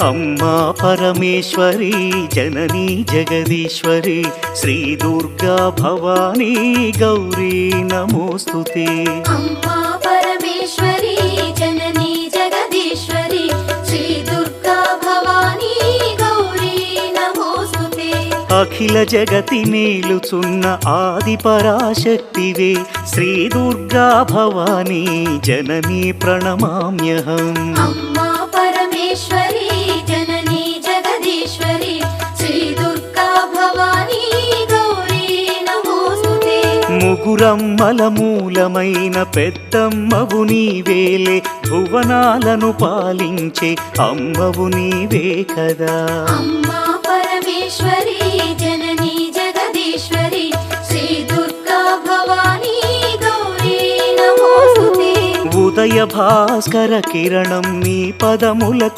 अम्मा परमेश्वरी जननी जगदीश्वरी श्री दुर्गा भवानी गौरी नमोस्तुते। अम्मा परमेश्वरी जननी जगदीश्वरी श्री दुर्गा भवानी गौरी नमोस्तुते। अखिल जगति नेलुचुन्न आदि पराशक्तिवे श्री दुर्गा भवानी जननी प्रणमाम्यहम्। अम्मा परमेश्वरी जननी जगदीश्वरी श्री दुर्गा भवानी गौरी नमोस्तुते। ముగురమ్మల మూలమైన పెద్దమ్మవు నీవేలే భువనాలను పాలించే అమ్మవు నీవే కదా। अम्मा परमेश्वरी जननी जगदीश्वरी श्री दुर्गा भवानी गौरी नमोस्तुते। ఉదయ భాస్కర కిరణం నీ పదములకు